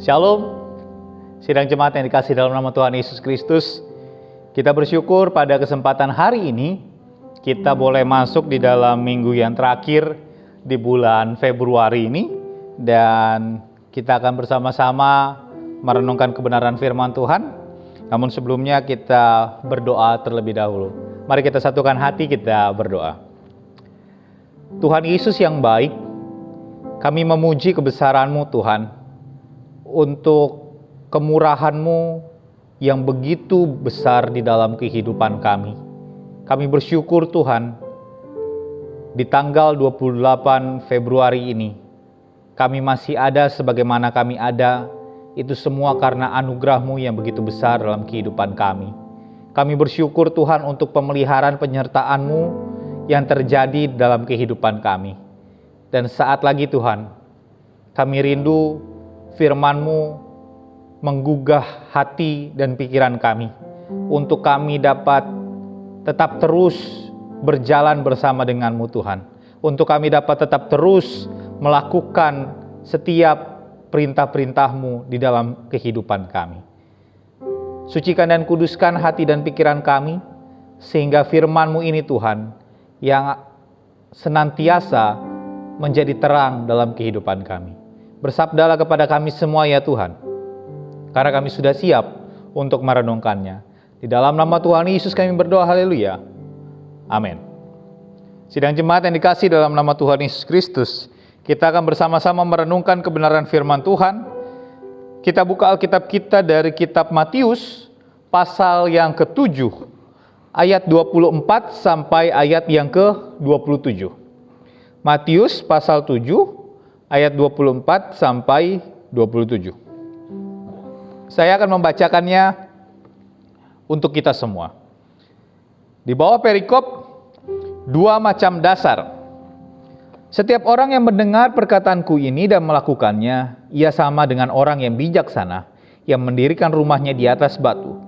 Shalom, sidang jemaat yang dikasih dalam nama Tuhan Yesus Kristus. Kita bersyukur pada kesempatan hari ini kita boleh masuk di dalam minggu yang terakhir di bulan Februari ini, dan kita akan bersama-sama merenungkan kebenaran firman Tuhan. Namun sebelumnya kita berdoa terlebih dahulu. Mari kita satukan hati, kita berdoa. Tuhan Yesus yang baik, kami memuji kebesaran-Mu Tuhan, untuk kemurahan-Mu yang begitu besar di dalam kehidupan kami. Kami bersyukur Tuhan, di tanggal 28 Februari ini, kami masih ada sebagaimana kami ada, itu semua karena anugerah-Mu yang begitu besar dalam kehidupan kami. Kami bersyukur Tuhan untuk pemeliharaan penyertaan-Mu yang terjadi dalam kehidupan kami. Dan saat lagi Tuhan, kami rindu firman-Mu menggugah hati dan pikiran kami, untuk kami dapat tetap terus berjalan bersama dengan-Mu Tuhan, untuk kami dapat tetap terus melakukan setiap perintah-perintah-Mu di dalam kehidupan kami. Sucikan dan kuduskan hati dan pikiran kami, sehingga firman-Mu ini Tuhan, yang senantiasa menjadi terang dalam kehidupan kami. Bersabdalah kepada kami semua ya Tuhan, karena kami sudah siap untuk merenungkannya. Di dalam nama Tuhan Yesus kami berdoa, haleluya, amin. Sidang jemaat yang dikasih dalam nama Tuhan Yesus Kristus, kita akan bersama-sama merenungkan kebenaran firman Tuhan. Kita buka Alkitab kita dari kitab Matius, pasal yang ke-7, ayat 24 sampai ayat yang ke-27. Matius pasal 7, ayat 24 sampai 27. Saya akan membacakannya untuk kita semua. Di bawah perikop, dua macam dasar. Setiap orang yang mendengar perkataanku ini dan melakukannya, ia sama dengan orang yang bijaksana, yang mendirikan rumahnya di atas batu.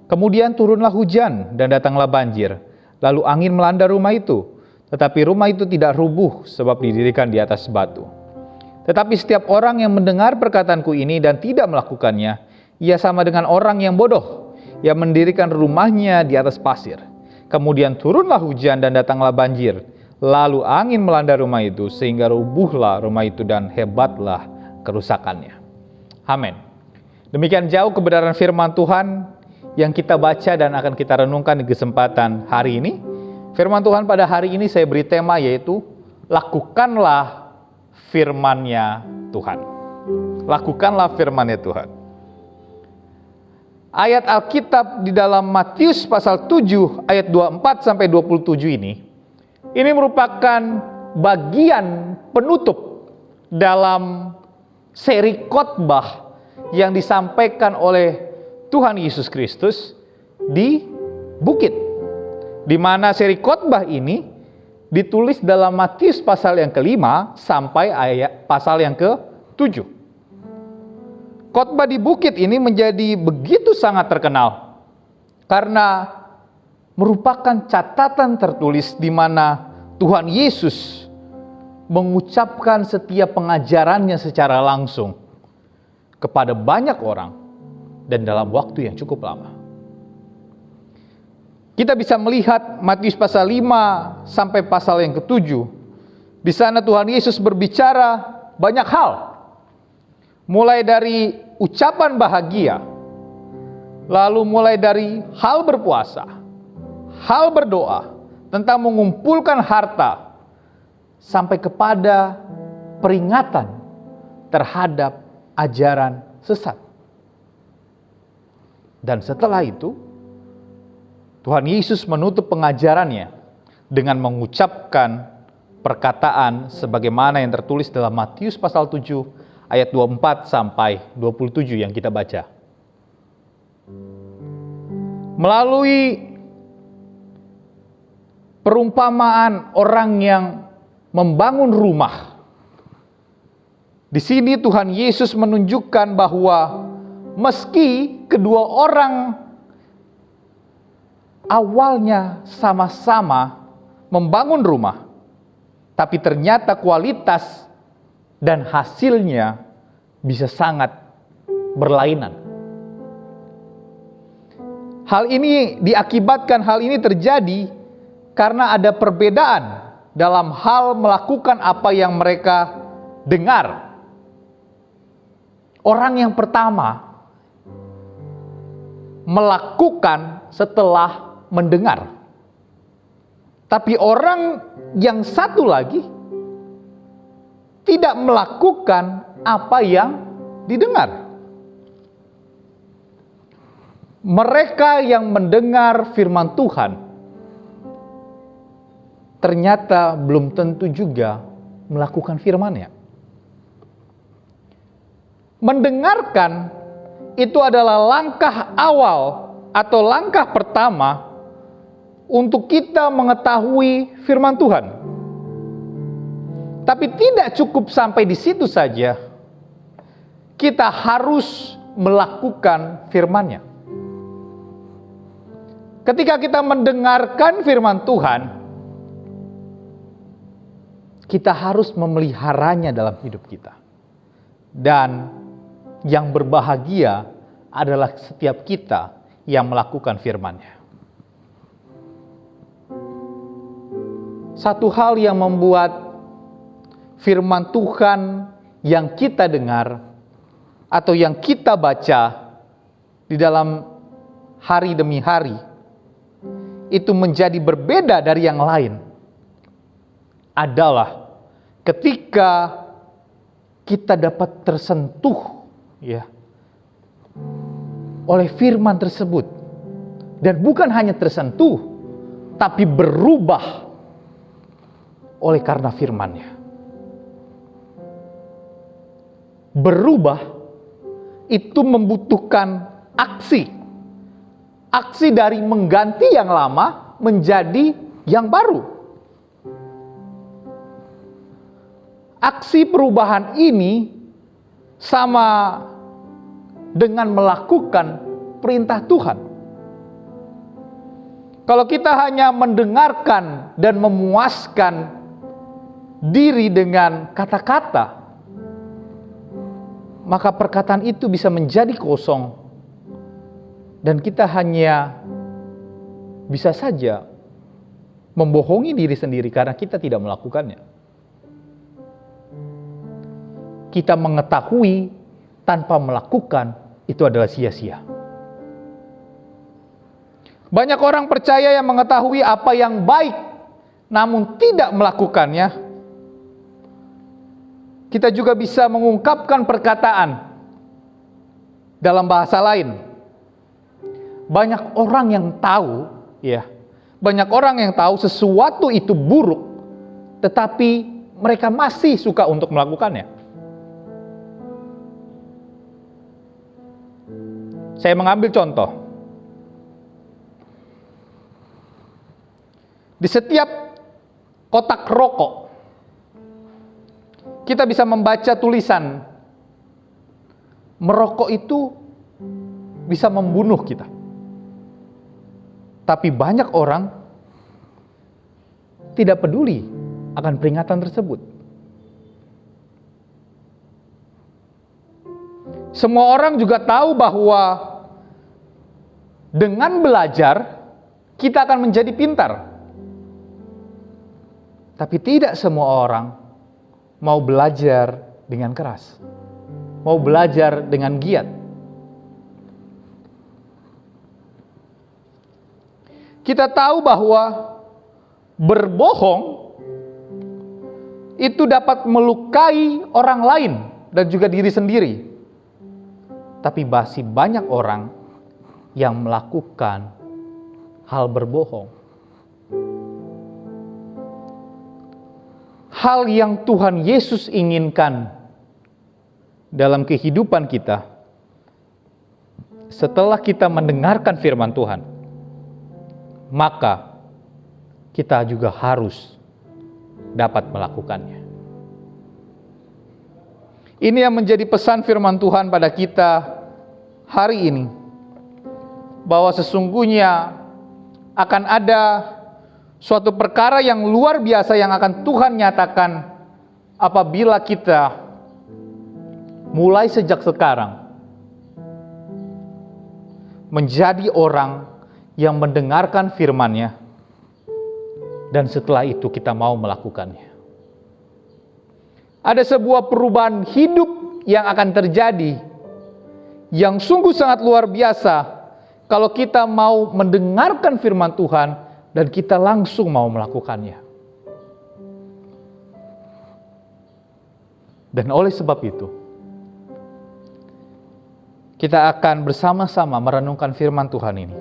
Kemudian turunlah hujan dan datanglah banjir, lalu angin melanda rumah itu. Tetapi rumah itu tidak rubuh sebab didirikan di atas batu. Tetapi setiap orang yang mendengar perkataanku ini dan tidak melakukannya, ia sama dengan orang yang bodoh, yang mendirikan rumahnya di atas pasir. Kemudian turunlah hujan dan datanglah banjir, lalu angin melanda rumah itu, sehingga rubuhlah rumah itu dan hebatlah kerusakannya. Amin. Demikian jauh kebenaran firman Tuhan yang kita baca dan akan kita renungkan di kesempatan hari ini. Firman Tuhan pada hari ini saya beri tema, yaitu lakukanlah firman-Nya Tuhan. Lakukanlah firman-Nya Tuhan. Ayat Alkitab di dalam Matius pasal 7 ayat 24 sampai 27 ini merupakan bagian penutup dalam seri khotbah yang disampaikan oleh Tuhan Yesus Kristus di bukit, di mana seri khotbah ini ditulis dalam Matius pasal yang ke-5 sampai ayat pasal yang ke-7. Khotbah di bukit ini menjadi begitu sangat terkenal karena merupakan catatan tertulis di mana Tuhan Yesus mengucapkan setiap pengajarannya secara langsung kepada banyak orang dan dalam waktu yang cukup lama. Kita bisa melihat Matius pasal 5 sampai pasal yang ke-7. Di sana Tuhan Yesus berbicara banyak hal. Mulai dari ucapan bahagia, lalu mulai dari hal berpuasa, hal berdoa, tentang mengumpulkan harta, sampai kepada peringatan terhadap ajaran sesat. Dan setelah itu, Tuhan Yesus menutup pengajarannya dengan mengucapkan perkataan sebagaimana yang tertulis dalam Matius pasal 7 ayat 24 sampai 27 yang kita baca. Melalui perumpamaan orang yang membangun rumah, di sini Tuhan Yesus menunjukkan bahwa meski kedua orang awalnya sama-sama membangun rumah, tapi ternyata kualitas dan hasilnya bisa sangat berlainan. Hal ini terjadi karena ada perbedaan dalam hal melakukan apa yang mereka dengar. Orang yang pertama melakukan setelah mendengar. Tapi orang yang satu lagi tidak melakukan apa yang didengar. Mereka yang mendengar firman Tuhan ternyata belum tentu juga melakukan firman-Nya. Mendengarkan itu adalah langkah awal atau langkah pertama untuk kita mengetahui firman Tuhan. Tapi tidak cukup sampai di situ saja. Kita harus melakukan firman-Nya. Ketika kita mendengarkan firman Tuhan, kita harus memeliharanya dalam hidup kita. Dan yang berbahagia adalah setiap kita yang melakukan firman-Nya. Satu hal yang membuat firman Tuhan yang kita dengar atau yang kita baca di dalam hari demi hari itu menjadi berbeda dari yang lain adalah ketika kita dapat tersentuh oleh firman tersebut, dan bukan hanya tersentuh tapi berubah oleh karena firman-Nya. Berubah itu membutuhkan aksi dari mengganti yang lama menjadi yang baru. Aksi perubahan ini sama dengan melakukan perintah Tuhan. Kalau kita hanya mendengarkan dan memuaskan diri dengan kata-kata, maka perkataan itu bisa menjadi kosong. Dan kita hanya bisa saja membohongi diri sendiri karena kita tidak melakukannya. Kita mengetahui tanpa melakukan itu adalah sia-sia. Banyak orang percaya yang mengetahui apa yang baik namun tidak melakukannya. Kita juga bisa mengungkapkan perkataan dalam bahasa lain. Banyak orang yang tahu, banyak orang yang tahu sesuatu itu buruk, tetapi mereka masih suka untuk melakukannya. Saya mengambil contoh. Di setiap kotak rokok, kita bisa membaca tulisan, merokok itu bisa membunuh kita. Tapi banyak orang tidak peduli akan peringatan tersebut. Semua orang juga tahu bahwa dengan belajar kita akan menjadi pintar. Tapi tidak semua orang mau belajar dengan keras, mau belajar dengan giat. Kita tahu bahwa berbohong itu dapat melukai orang lain dan juga diri sendiri. Tapi masih banyak orang yang melakukan hal berbohong. Hal yang Tuhan Yesus inginkan dalam kehidupan kita setelah kita mendengarkan firman Tuhan, maka kita juga harus dapat melakukannya. Ini yang menjadi pesan firman Tuhan pada kita hari ini, bahwa sesungguhnya akan ada suatu perkara yang luar biasa yang akan Tuhan nyatakan apabila kita mulai sejak sekarang menjadi orang yang mendengarkan firman-Nya, dan setelah itu kita mau melakukannya. Ada sebuah perubahan hidup yang akan terjadi, yang sungguh sangat luar biasa, kalau kita mau mendengarkan firman Tuhan, dan kita langsung mau melakukannya. Dan oleh sebab itu, kita akan bersama-sama merenungkan firman Tuhan ini.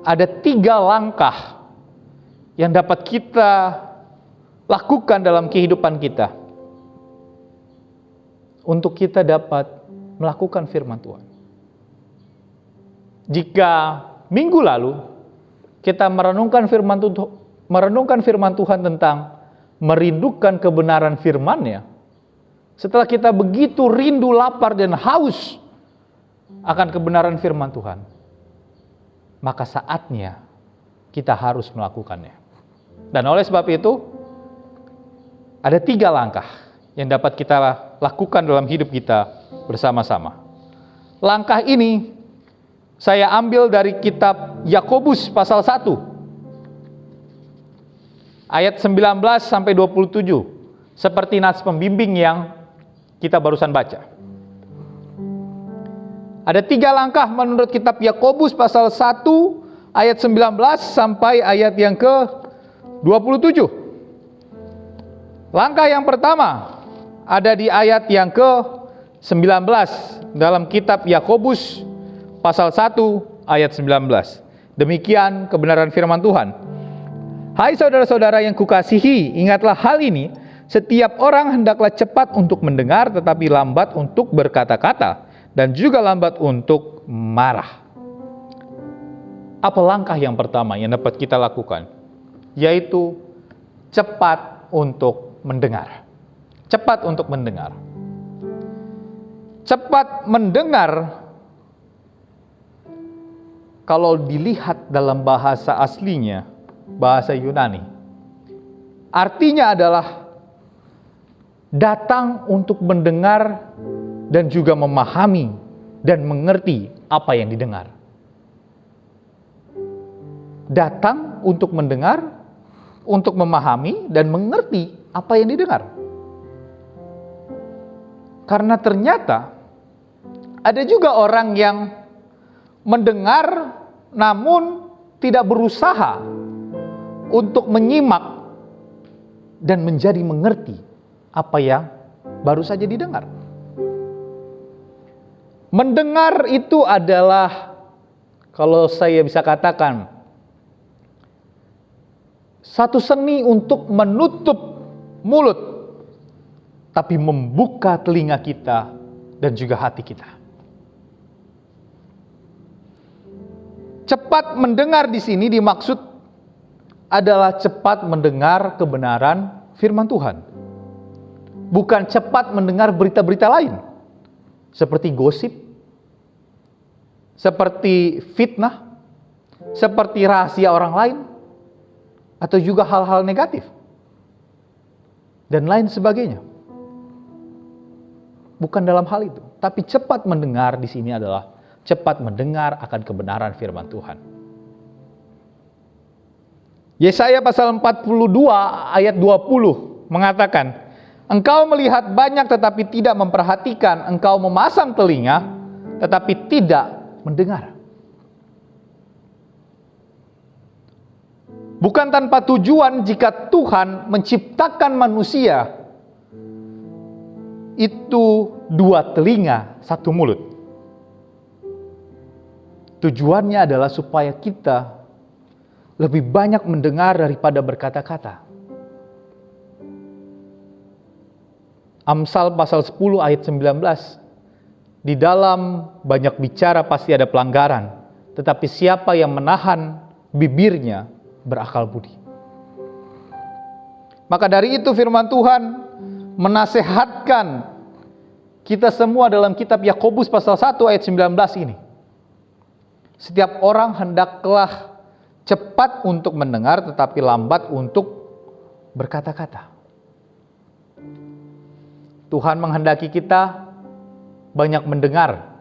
Ada 3 langkah yang dapat kita lakukan dalam kehidupan kita untuk kita dapat melakukan firman Tuhan. Jika minggu lalu kita merenungkan firman Tuhan tentang merindukan kebenaran firman-Nya, setelah kita begitu rindu, lapar, dan haus akan kebenaran firman Tuhan, maka saatnya kita harus melakukannya. Dan oleh sebab itu, ada 3 langkah yang dapat kita lakukan dalam hidup kita bersama-sama. Langkah ini saya ambil dari kitab Yakobus pasal 1, ayat 19 sampai 27, seperti nas pembimbing yang kita barusan baca. Ada 3 langkah menurut kitab Yakobus pasal 1 ayat 19 sampai ayat yang ke-27. Langkah yang pertama ada di ayat yang ke-19 dalam kitab Yakobus pasal 1 ayat 19. Demikian kebenaran firman Tuhan. Hai saudara-saudara yang kukasihi, ingatlah hal ini, setiap orang hendaklah cepat untuk mendengar tetapi lambat untuk berkata-kata, dan juga lambat untuk marah. Apa langkah yang pertama yang dapat kita lakukan? Yaitu cepat untuk mendengar. Cepat untuk mendengar. Cepat mendengar, kalau dilihat dalam bahasa aslinya, bahasa Yunani, artinya adalah datang untuk mendengar dan juga memahami dan mengerti apa yang didengar. Datang untuk mendengar, untuk memahami dan mengerti apa yang didengar. Karena ternyata ada juga orang yang mendengar namun tidak berusaha untuk menyimak dan menjadi mengerti apa yang baru saja didengar. Mendengar itu adalah, kalau saya bisa katakan, satu seni untuk menutup mulut, tapi membuka telinga kita dan juga hati kita. Cepat mendengar di sini dimaksud adalah cepat mendengar kebenaran firman Tuhan. Bukan cepat mendengar berita-berita lain, seperti gosip, seperti fitnah, seperti rahasia orang lain, atau juga hal-hal negatif, dan lain sebagainya. Bukan dalam hal itu, tapi cepat mendengar di sini adalah cepat mendengar akan kebenaran firman Tuhan. Yesaya pasal 42 ayat 20 mengatakan, engkau melihat banyak tetapi tidak memperhatikan, engkau memasang telinga tetapi tidak mendengar. Bukan tanpa tujuan jika Tuhan menciptakan manusia itu 2 telinga, 1 mulut. Tujuannya adalah supaya kita lebih banyak mendengar daripada berkata-kata. Amsal pasal 10 ayat 19. Di dalam banyak bicara pasti ada pelanggaran, tetapi siapa yang menahan bibirnya berakal budi. Maka dari itu firman Tuhan menasehatkan kita semua dalam kitab Yakobus pasal 1 ayat 19 ini. Setiap orang hendaklah cepat untuk mendengar tetapi lambat untuk berkata-kata. Tuhan menghendaki kita banyak mendengar,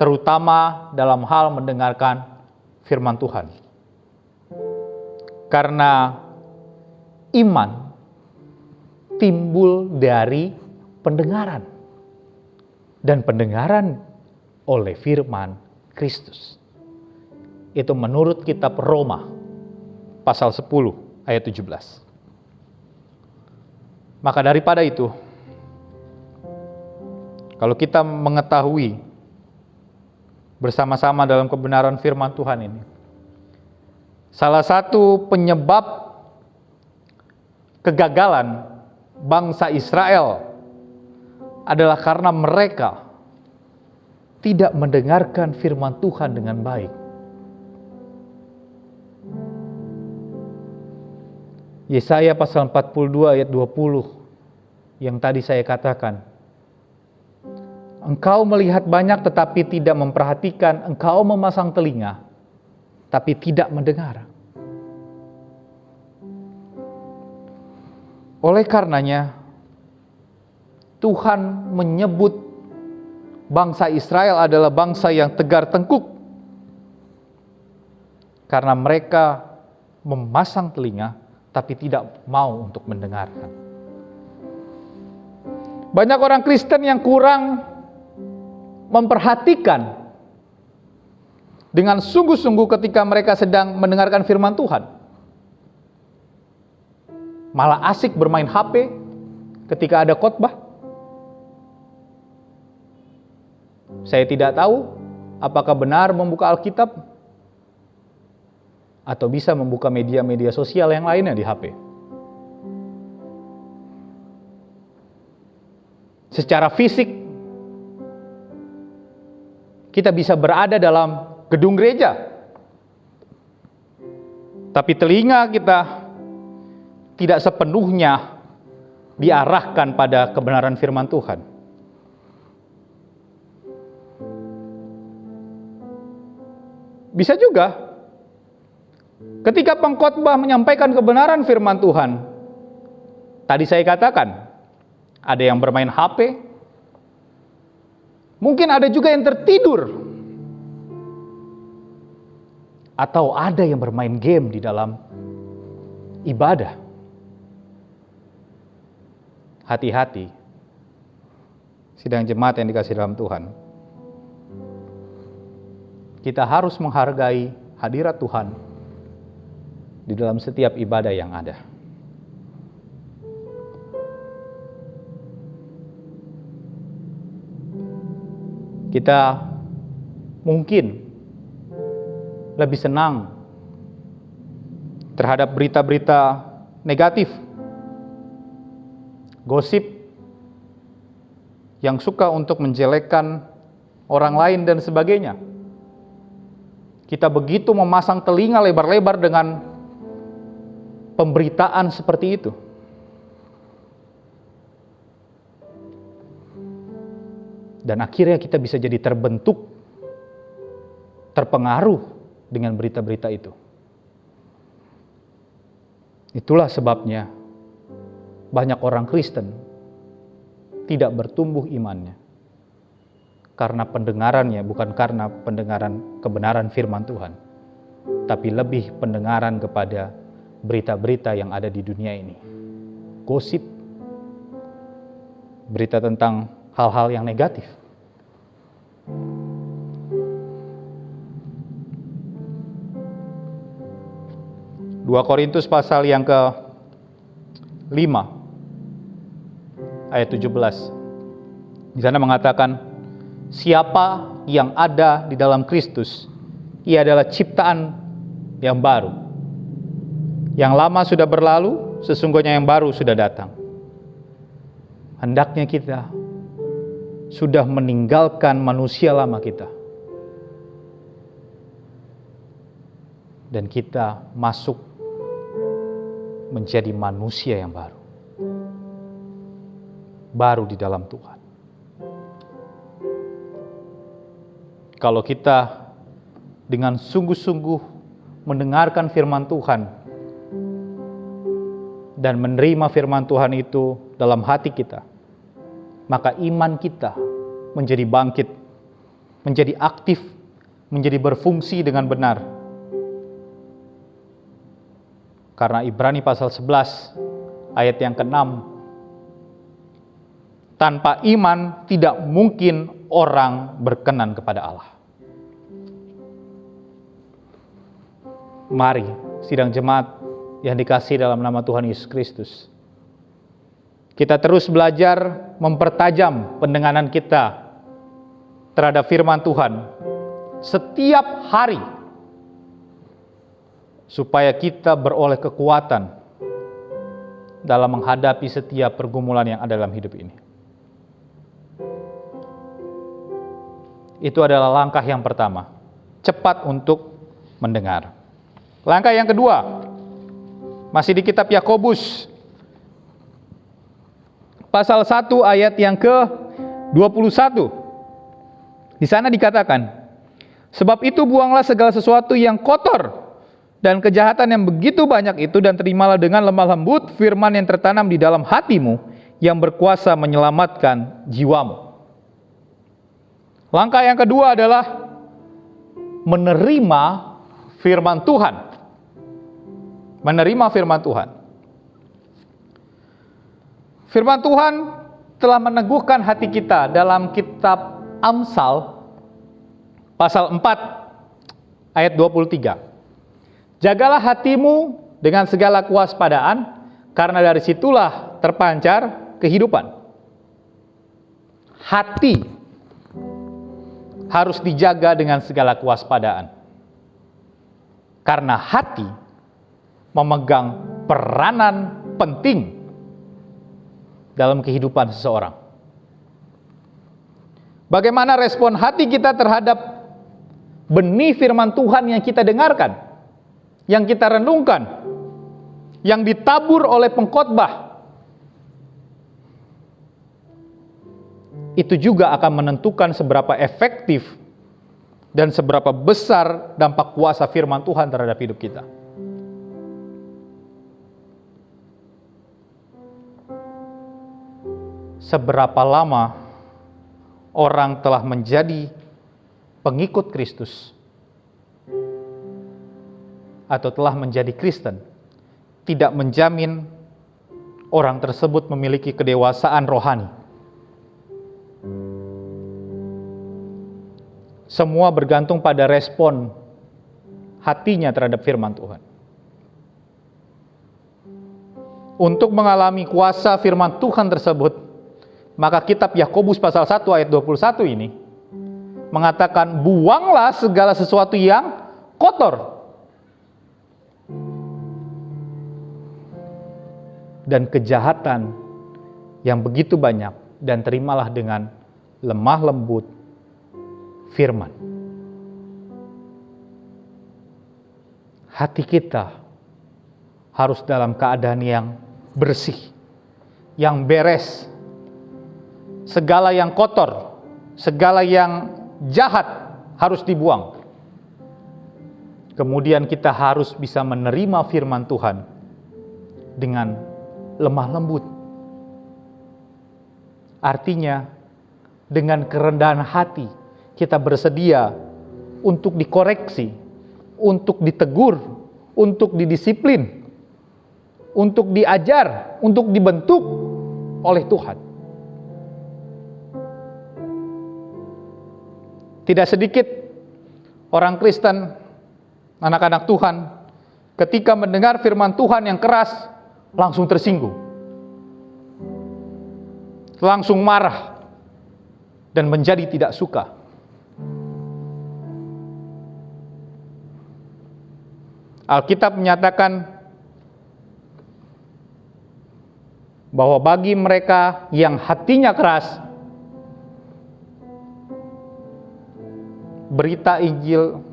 terutama dalam hal mendengarkan firman Tuhan. Karena iman timbul dari pendengaran, dan pendengaran oleh firman Kristus. Itu menurut kitab Roma pasal 10 ayat 17. Maka daripada itu, kalau kita mengetahui bersama-sama dalam kebenaran firman Tuhan ini, salah satu penyebab kegagalan bangsa Israel adalah karena mereka tidak mendengarkan firman Tuhan dengan baik. Yesaya pasal 42 ayat 20 yang tadi saya katakan. Engkau melihat banyak tetapi tidak memperhatikan, engkau memasang telinga tapi tidak mendengar. Oleh karenanya, Tuhan menyebut bangsa Israel adalah bangsa yang tegar tengkuk. Karena mereka memasang telinga tapi tidak mau untuk mendengarkan. Banyak orang Kristen yang kurang memperhatikan dengan sungguh-sungguh ketika mereka sedang mendengarkan firman Tuhan. Malah asik bermain HP ketika ada khotbah. Saya tidak tahu apakah benar membuka Alkitab atau bisa membuka media-media sosial yang lainnya di HP. Secara fisik, kita bisa berada dalam gedung gereja, tapi telinga kita tidak sepenuhnya diarahkan pada kebenaran firman Tuhan. Bisa juga ketika pengkhotbah menyampaikan kebenaran firman Tuhan, tadi saya katakan, ada yang bermain HP, mungkin ada juga yang tertidur, atau ada yang bermain game di dalam ibadah. Hati-hati, sidang jemaat yang dikasihi dalam Tuhan. Kita harus menghargai hadirat Tuhan di dalam setiap ibadah yang ada. Kita mungkin lebih senang terhadap berita-berita negatif, gosip yang suka untuk menjelekkan orang lain dan sebagainya. Kita begitu memasang telinga lebar-lebar dengan pemberitaan seperti itu. Dan akhirnya kita bisa jadi terbentuk, terpengaruh dengan berita-berita itu. Itulah sebabnya banyak orang Kristen tidak bertumbuh imannya. Karena pendengarannya bukan karena pendengaran kebenaran firman Tuhan, tapi lebih pendengaran kepada berita-berita yang ada di dunia ini. Gosip, berita tentang hal-hal yang negatif. Dua Korintus pasal yang ke-5 ayat 17. Di sana mengatakan, siapa yang ada di dalam Kristus, ia adalah ciptaan yang baru. Yang lama sudah berlalu, sesungguhnya yang baru sudah datang. Hendaknya kita sudah meninggalkan manusia lama kita, dan kita masuk menjadi manusia yang baru. Baru di dalam Tuhan. Kalau kita dengan sungguh-sungguh mendengarkan firman Tuhan dan menerima firman Tuhan itu dalam hati kita, maka iman kita menjadi bangkit menjadi aktif, menjadi berfungsi dengan benar. Karena Ibrani pasal 11 ayat yang ke-6, tanpa iman tidak mungkin orang berkenan kepada Allah. Mari, sidang jemaat yang dikasihi dalam nama Tuhan Yesus Kristus, kita terus belajar mempertajam pendengaran kita terhadap firman Tuhan setiap hari, supaya kita beroleh kekuatan dalam menghadapi setiap pergumulan yang ada dalam hidup ini. Itu adalah langkah yang pertama, cepat untuk mendengar. Langkah yang kedua, masih di kitab Yakobus, pasal 1 ayat yang ke-21. Di sana dikatakan, sebab itu buanglah segala sesuatu yang kotor dan kejahatan yang begitu banyak itu, dan terimalah dengan lemah lembut firman yang tertanam di dalam hatimu, yang berkuasa menyelamatkan jiwamu. Langkah yang kedua adalah menerima firman Tuhan. Menerima firman Tuhan. Firman Tuhan telah meneguhkan hati kita dalam kitab Amsal pasal 4 ayat 23. Jagalah hatimu dengan segala kewaspadaan, karena dari situlah terpancar kehidupan. Hati harus dijaga dengan segala kewaspadaan, karena hati memegang peranan penting dalam kehidupan seseorang. Bagaimana respon hati kita terhadap benih firman Tuhan yang kita dengarkan, yang kita renungkan, yang ditabur oleh pengkhotbah? Itu juga akan menentukan seberapa efektif dan seberapa besar dampak kuasa firman Tuhan terhadap hidup kita. Seberapa lama orang telah menjadi pengikut Kristus atau telah menjadi Kristen, tidak menjamin orang tersebut memiliki kedewasaan rohani. Semua bergantung pada respon hatinya terhadap firman Tuhan. Untuk mengalami kuasa firman Tuhan tersebut, maka kitab Yakobus pasal 1 ayat 21 ini mengatakan, buanglah segala sesuatu yang kotor dan kejahatan yang begitu banyak, dan terimalah dengan lemah lembut firman. Hati kita harus dalam keadaan yang bersih, yang beres. Segala yang kotor, segala yang jahat harus dibuang. Kemudian kita harus bisa menerima firman Tuhan dengan lemah lembut. Artinya, dengan kerendahan hati, kita bersedia untuk dikoreksi, untuk ditegur, untuk didisiplin, untuk diajar, untuk dibentuk oleh Tuhan. Tidak sedikit orang Kristen, anak-anak Tuhan, ketika mendengar firman Tuhan yang keras, langsung tersinggung, langsung marah, dan menjadi tidak suka. Alkitab menyatakan bahwa bagi mereka yang hatinya keras, berita Injil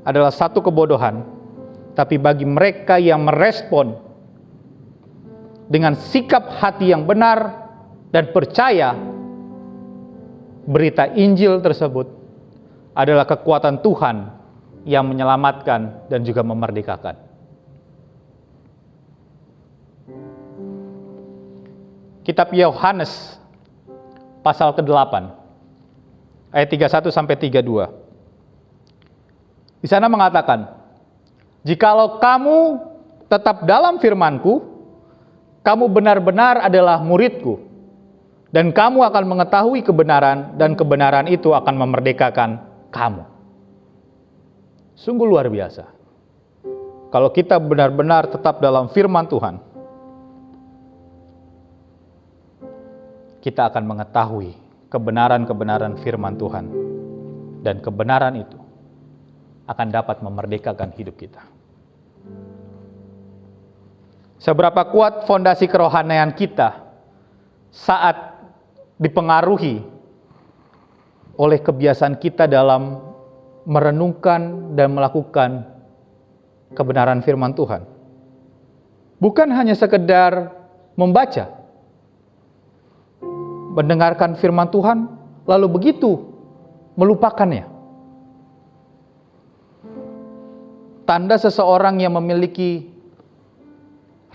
adalah satu kebodohan, tapi bagi mereka yang merespon dengan sikap hati yang benar dan percaya, berita Injil tersebut adalah kekuatan Tuhan yang menyelamatkan dan juga memerdekakan. Kitab Yohanes pasal ke-8 ayat 31 sampai 32. Di sana mengatakan, "Jikalau kamu tetap dalam firman-Ku, kamu benar-benar adalah murid-Ku, dan kamu akan mengetahui kebenaran, dan kebenaran itu akan memerdekakan kamu." Sungguh luar biasa. Kalau kita benar-benar tetap dalam firman Tuhan, kita akan mengetahui kebenaran-kebenaran firman Tuhan, dan kebenaran itu akan dapat memerdekakan hidup kita. Seberapa kuat fondasi kerohanian kita saat dipengaruhi oleh kebiasaan kita dalam merenungkan dan melakukan kebenaran firman Tuhan. Bukan hanya sekedar membaca, mendengarkan firman Tuhan, lalu begitu melupakannya. Tanda seseorang yang memiliki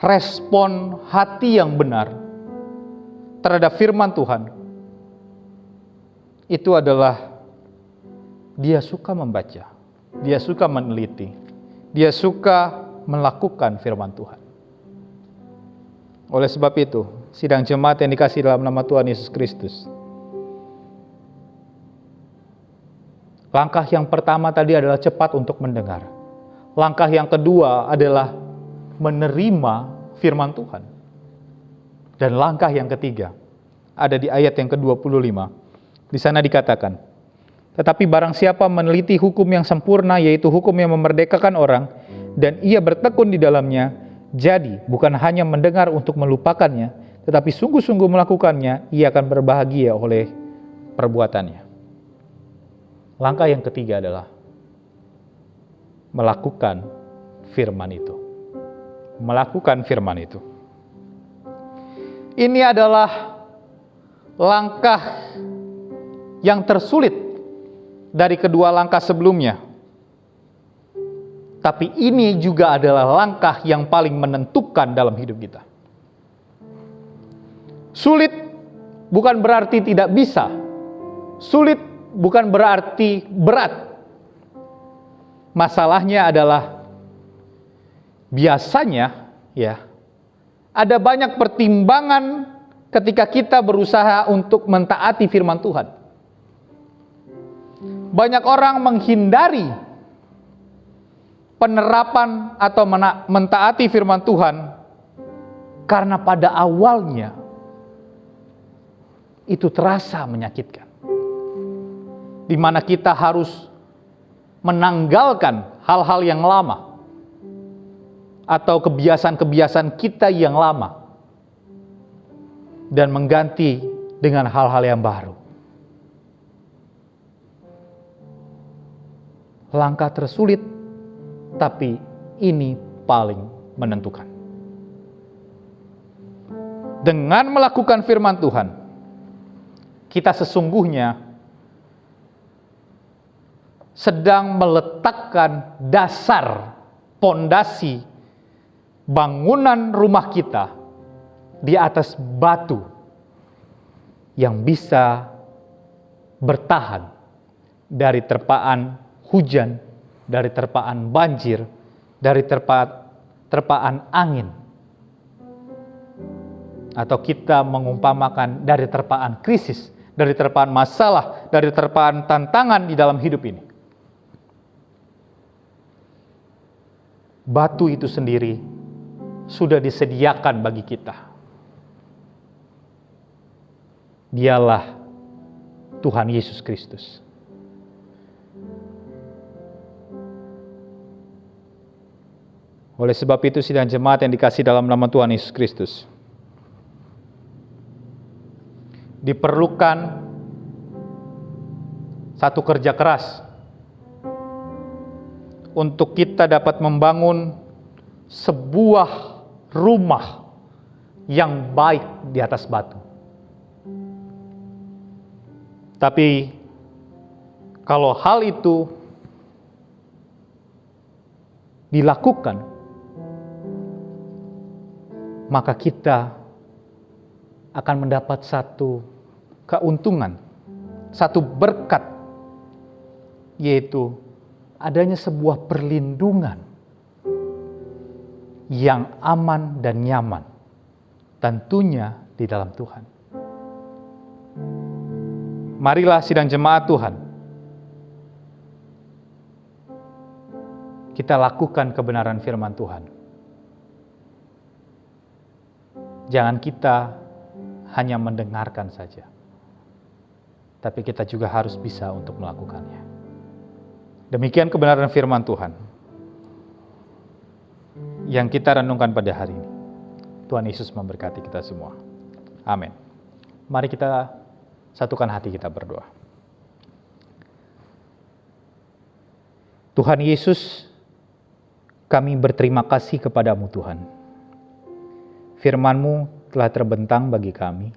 respon hati yang benar terhadap firman Tuhan, itu adalah dia suka membaca, dia suka meneliti, dia suka melakukan firman Tuhan. Oleh sebab itu, sidang jemaat yang dikasihi dalam nama Tuhan Yesus Kristus, langkah yang pertama tadi adalah cepat untuk mendengar. Langkah yang kedua adalah menerima firman Tuhan. Dan langkah yang ketiga ada di ayat yang ke-25. Di sana dikatakan, "Tetapi barang siapa meneliti hukum yang sempurna, yaitu hukum yang memerdekakan orang, dan ia bertekun di dalamnya, jadi bukan hanya mendengar untuk melupakannya, tetapi sungguh-sungguh melakukannya, ia akan berbahagia oleh perbuatannya." Langkah yang ketiga adalah melakukan firman itu. Melakukan firman itu. Ini adalah langkah yang tersulit dari kedua langkah sebelumnya. Tapi ini juga adalah langkah yang paling menentukan dalam hidup kita. Sulit bukan berarti tidak bisa. Sulit bukan berarti berat. Masalahnya adalah biasanya ada banyak pertimbangan ketika kita berusaha untuk mentaati firman Tuhan. Banyak orang menghindari penerapan atau mentaati firman Tuhan karena pada awalnya itu terasa menyakitkan, di mana kita harus menanggalkan hal-hal yang lama atau kebiasaan-kebiasaan kita yang lama dan mengganti dengan hal-hal yang baru. Langkah tersulit, tapi ini paling menentukan. Dengan melakukan firman Tuhan, kita sesungguhnya sedang meletakkan dasar, pondasi bangunan rumah kita di atas batu yang bisa bertahan dari terpaan hujan, dari terpaan banjir, dari terpaan angin. Atau kita mengumpamakan dari terpaan krisis, dari terpaan masalah, dari terpaan tantangan di dalam hidup ini. Batu itu sendiri sudah disediakan bagi kita. Dialah Tuhan Yesus Kristus. Oleh sebab itu, sidang jemaat yang dikasihi dalam nama Tuhan Yesus Kristus, diperlukan satu kerja keras untuk kita dapat membangun sebuah rumah yang baik di atas batu. Tapi kalau hal itu dilakukan, maka kita akan mendapat satu keuntungan, satu berkat, yaitu adanya sebuah perlindungan yang aman dan nyaman, tentunya di dalam Tuhan. Marilah sidang jemaat Tuhan, kita lakukan kebenaran firman Tuhan. Jangan kita hanya mendengarkan saja, tapi kita juga harus bisa untuk melakukannya. Demikian kebenaran firman Tuhan yang kita renungkan pada hari ini. Tuhan Yesus memberkati kita semua. Amin. Mari kita satukan hati kita berdoa. Tuhan Yesus, kami berterima kasih kepadamu Tuhan. Firman-Mu telah terbentang bagi kami,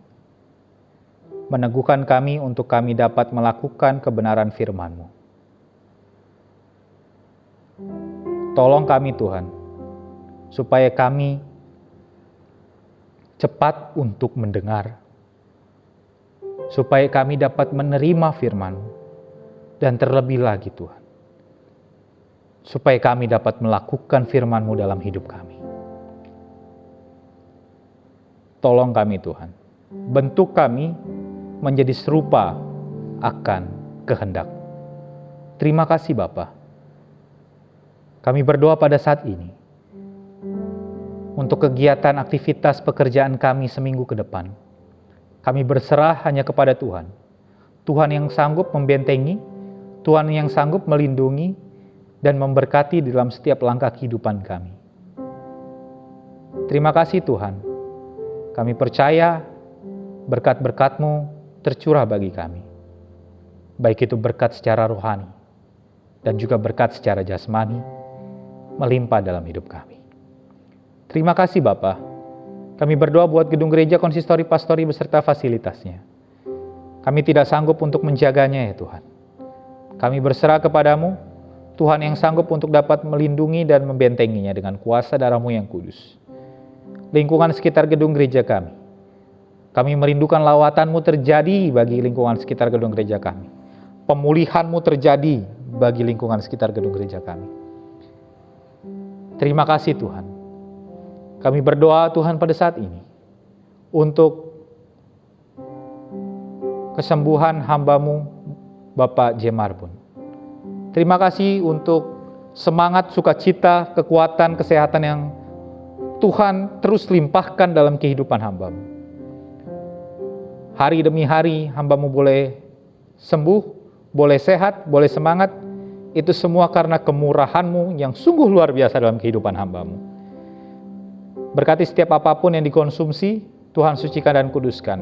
meneguhkan kami untuk kami dapat melakukan kebenaran firman-Mu. Tolong kami Tuhan, supaya kami cepat untuk mendengar, supaya kami dapat menerima firman-Mu, dan terlebih lagi Tuhan, supaya kami dapat melakukan firman-Mu dalam hidup kami. Tolong kami Tuhan, bentuk kami menjadi serupa akan kehendak. Terima kasih Bapa. Kami berdoa pada saat ini untuk kegiatan aktivitas pekerjaan kami seminggu ke depan. Kami berserah hanya kepada Tuhan. Tuhan yang sanggup membentengi, Tuhan yang sanggup melindungi dan memberkati dalam setiap langkah kehidupan kami. Terima kasih Tuhan. Kami percaya berkat-berkat-Mu tercurah bagi kami. Baik itu berkat secara rohani dan juga berkat secara jasmani melimpah dalam hidup kami. Terima kasih Bapa. Kami berdoa buat gedung gereja konsistori pastori beserta fasilitasnya. Kami tidak sanggup untuk menjaganya ya Tuhan. Kami berserah kepadamu, Tuhan yang sanggup untuk dapat melindungi dan membentenginya dengan kuasa darah-Mu yang kudus. Lingkungan sekitar gedung gereja kami. Kami merindukan lawatan-Mu terjadi bagi lingkungan sekitar gedung gereja kami. Pemulihan-Mu terjadi bagi lingkungan sekitar gedung gereja kami. Terima kasih Tuhan. Kami berdoa Tuhan pada saat ini untuk kesembuhan hamba-Mu Bapak J. Marbun. Terima kasih untuk semangat, sukacita, kekuatan, kesehatan yang Tuhan terus limpahkan dalam kehidupan hamba-Mu. Hari demi hari hamba-Mu boleh sembuh, boleh sehat, boleh semangat. Itu semua karena kemurahan-Mu yang sungguh luar biasa dalam kehidupan hamba-Mu. Berkati setiap apapun yang dikonsumsi, Tuhan sucikan dan kuduskan,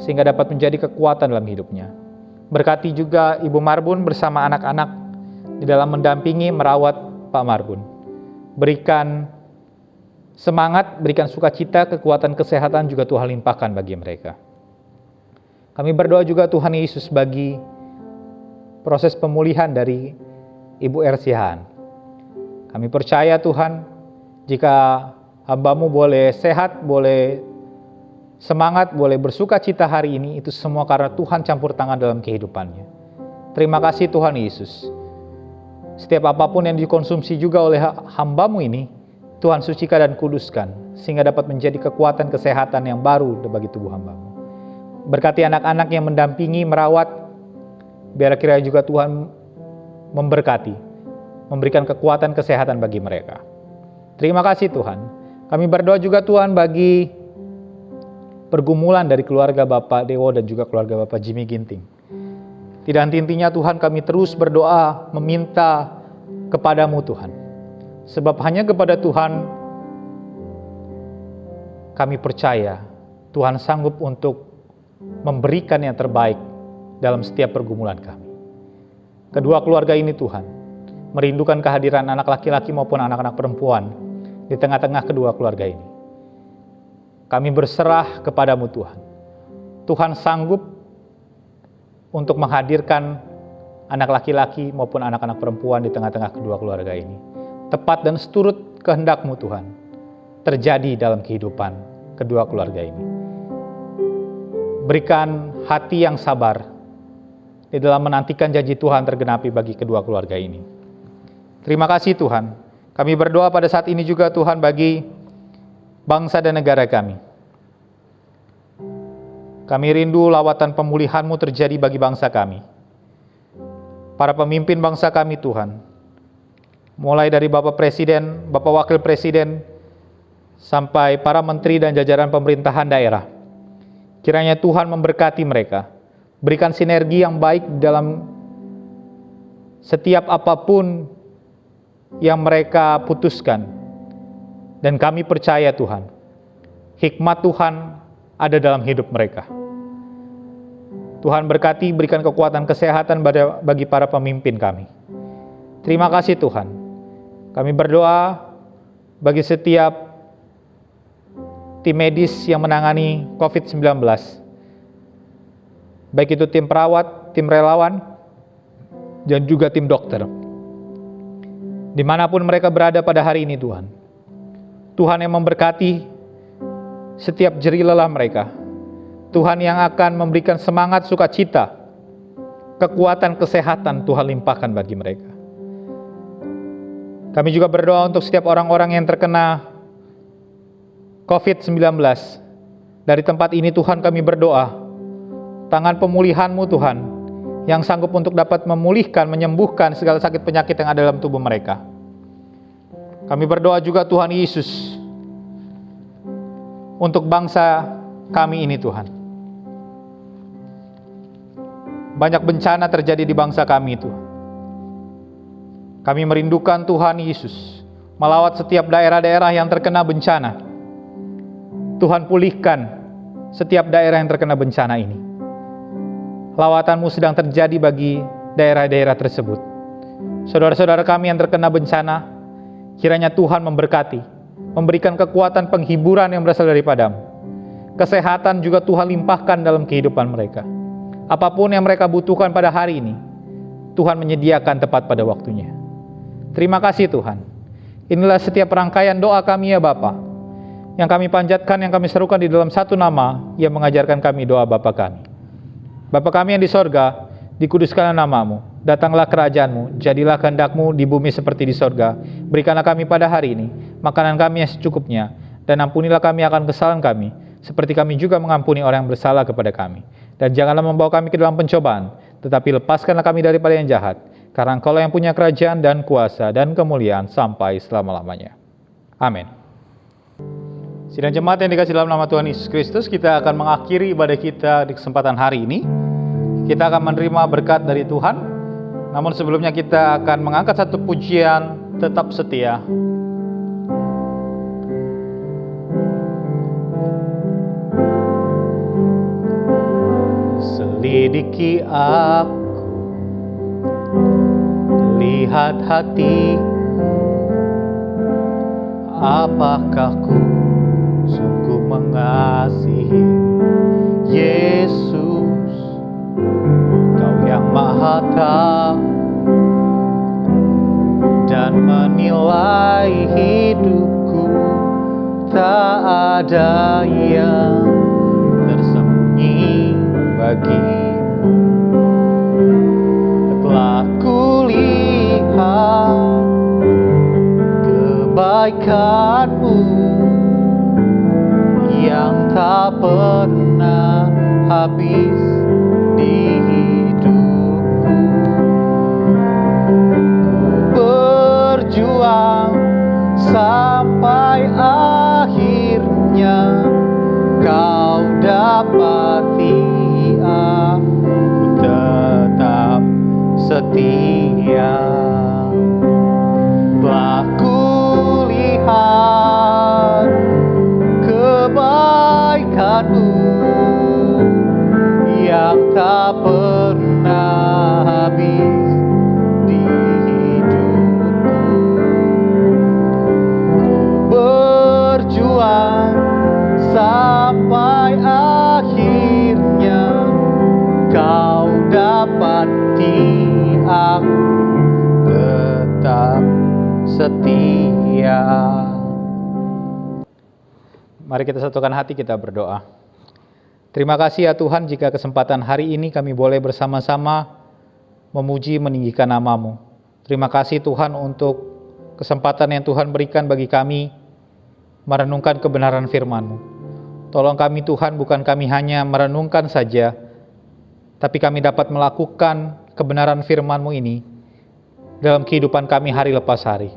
sehingga dapat menjadi kekuatan dalam hidupnya. Berkati juga Ibu Marbun bersama anak-anak di dalam mendampingi, merawat Pak Marbun. Berikan semangat, berikan sukacita, kekuatan, kesehatan juga Tuhan limpahkan bagi mereka. Kami berdoa juga Tuhan Yesus bagi proses pemulihan dari Ibu Ersihan. Kami percaya Tuhan, jika hamba-Mu boleh sehat, boleh semangat, boleh bersukacita hari ini, itu semua karena Tuhan campur tangan dalam kehidupannya. Terima kasih Tuhan Yesus. Setiap apapun yang dikonsumsi juga oleh hamba-Mu ini, Tuhan sucikan dan kuduskan, sehingga dapat menjadi kekuatan kesehatan yang baru bagi tubuh hamba-Mu. Berkati anak-anak yang mendampingi, merawat, biar kiranya juga Tuhan memberkati, memberikan kekuatan kesehatan bagi mereka. Terima kasih Tuhan. Kami berdoa juga Tuhan bagi pergumulan dari keluarga Bapak Dewo dan juga keluarga Bapak Jimmy Ginting. Tidak henti-hentinya Tuhan, kami terus berdoa, meminta kepadamu Tuhan. Sebab hanya kepada Tuhan kami percaya Tuhan sanggup untuk memberikan yang terbaik dalam setiap pergumulan kami. Kedua keluarga ini Tuhan merindukan kehadiran anak laki-laki maupun anak-anak perempuan di tengah-tengah kedua keluarga ini. Kami berserah kepadamu Tuhan. Tuhan sanggup untuk menghadirkan anak laki-laki maupun anak-anak perempuan di tengah-tengah kedua keluarga ini. Tepat dan seturut kehendak-Mu Tuhan terjadi dalam kehidupan kedua keluarga ini. Berikan hati yang sabar, di dalam menantikan janji Tuhan tergenapi bagi kedua keluarga ini. Terima kasih Tuhan. Kami berdoa pada saat ini juga Tuhan bagi bangsa dan negara kami. Kami rindu lawatan pemulihan-Mu terjadi bagi bangsa kami. Para pemimpin bangsa kami Tuhan, mulai dari Bapak Presiden, Bapak Wakil Presiden, sampai para menteri dan jajaran pemerintahan daerah. Kiranya Tuhan memberkati mereka, berikan sinergi yang baik dalam setiap apapun yang mereka putuskan. Dan kami percaya Tuhan, hikmat Tuhan ada dalam hidup mereka. Tuhan berkati, berikan kekuatan kesehatan bagi para pemimpin kami. Terima kasih Tuhan. Kami berdoa bagi setiap tim medis yang menangani COVID-19. Baik itu tim perawat, tim relawan, dan juga tim dokter. Dimanapun mereka berada pada hari ini Tuhan. Tuhan yang memberkati setiap jeri lelah mereka. Tuhan yang akan memberikan semangat, sukacita, kekuatan, kesehatan Tuhan limpahkan bagi mereka. Kami juga berdoa untuk setiap orang-orang yang terkena COVID-19. Dari tempat ini Tuhan kami berdoa, tangan pemulihan-Mu Tuhan, yang sanggup untuk dapat memulihkan, menyembuhkan segala sakit penyakit yang ada dalam tubuh mereka. Kami berdoa juga Tuhan Yesus, untuk bangsa kami ini Tuhan. Banyak bencana terjadi di bangsa kami itu. Kami merindukan Tuhan Yesus melawat setiap daerah-daerah yang terkena bencana. Tuhan pulihkan setiap daerah yang terkena bencana ini. Lawatan-Mu sedang terjadi bagi daerah-daerah tersebut. Saudara-saudara kami yang terkena bencana, kiranya Tuhan memberkati, memberikan kekuatan penghiburan yang berasal daripada-Mu. Kesehatan juga Tuhan limpahkan dalam kehidupan mereka. Apapun yang mereka butuhkan pada hari ini, Tuhan menyediakan tepat pada waktunya. Terima kasih Tuhan. Inilah setiap rangkaian doa kami ya Bapa, yang kami panjatkan, yang kami serukan di dalam satu nama yang mengajarkan kami doa Bapa kami. Bapa kami yang di sorga, dikuduskanlah nama-Mu, datanglah kerajaan-Mu, jadilah kehendak-Mu di bumi seperti di sorga. Berikanlah kami pada hari ini makanan kami yang secukupnya, dan ampunilah kami akan kesalahan kami, seperti kami juga mengampuni orang yang bersalah kepada kami. Dan janganlah membawa kami ke dalam pencobaan, tetapi lepaskanlah kami daripada yang jahat, karena Engkau yang punya kerajaan dan kuasa dan kemuliaan sampai selama-lamanya. Amin. Sidang jemaat yang dikasihi dalam nama Tuhan Yesus Kristus, kita akan mengakhiri ibadah kita di kesempatan hari ini. Kita akan menerima berkat dari Tuhan. Namun sebelumnya kita akan mengangkat satu pujian, Tetap Setia. Selidiki aku, lihat hati, apakah ku sungguh mengasihi Yesus, Kau yang Maha Tahu dan menilai hidupku, tak ada yang tersembunyi bagimu. Telah kulihat kebaikan-Mu yang tak pernah habis di hidupku. Ku berjuang sampai akhirnya, Kau dapati aku tetap setia. Telah kulihat kebaikan-Mu yang tak pernah habis di hidupku. Ku berjuang sampai akhirnya, Kau dapati aku tetap setia. Mari kita satukan hati, kita berdoa. Terima kasih ya Tuhan, jika kesempatan hari ini kami boleh bersama-sama memuji, meninggikan nama-Mu. Terima kasih Tuhan untuk kesempatan yang Tuhan berikan bagi kami merenungkan kebenaran firman-Mu. Tolong kami Tuhan, bukan kami hanya merenungkan saja, tapi kami dapat melakukan kebenaran firman-Mu ini dalam kehidupan kami hari lepas hari.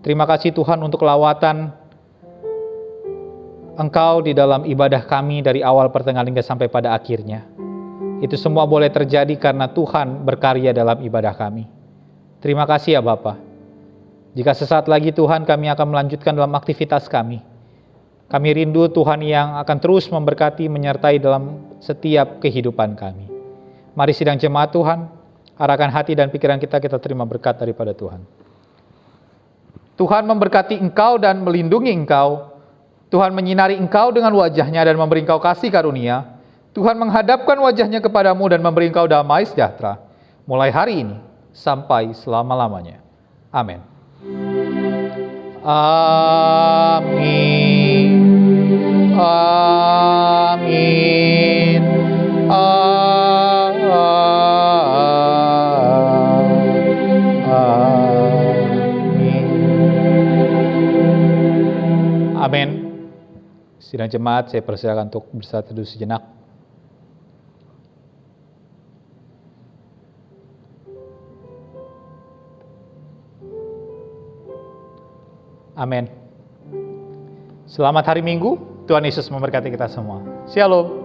Terima kasih Tuhan untuk lawatan Engkau di dalam ibadah kami dari awal pertengahan hingga sampai pada akhirnya. Itu semua boleh terjadi karena Tuhan berkarya dalam ibadah kami. Terima kasih ya Bapa. Jika sesaat lagi Tuhan kami akan melanjutkan dalam aktivitas kami. Kami rindu Tuhan yang akan terus memberkati, menyertai dalam setiap kehidupan kami. Mari sidang jemaat Tuhan, arahkan hati dan pikiran kita terima berkat daripada Tuhan. Tuhan memberkati engkau dan melindungi engkau. Tuhan menyinari engkau dengan wajah-Nya dan memberi engkau kasih karunia. Tuhan menghadapkan wajah-Nya kepadamu dan memberi engkau damai sejahtera. Mulai hari ini sampai selama-lamanya. Amin. Amin. Amin. Amin. Sidang jemaat, saya persilakan untuk bersatu teduh sejenak. Amin. Selamat hari Minggu, Tuhan Yesus memberkati kita semua. Shalom.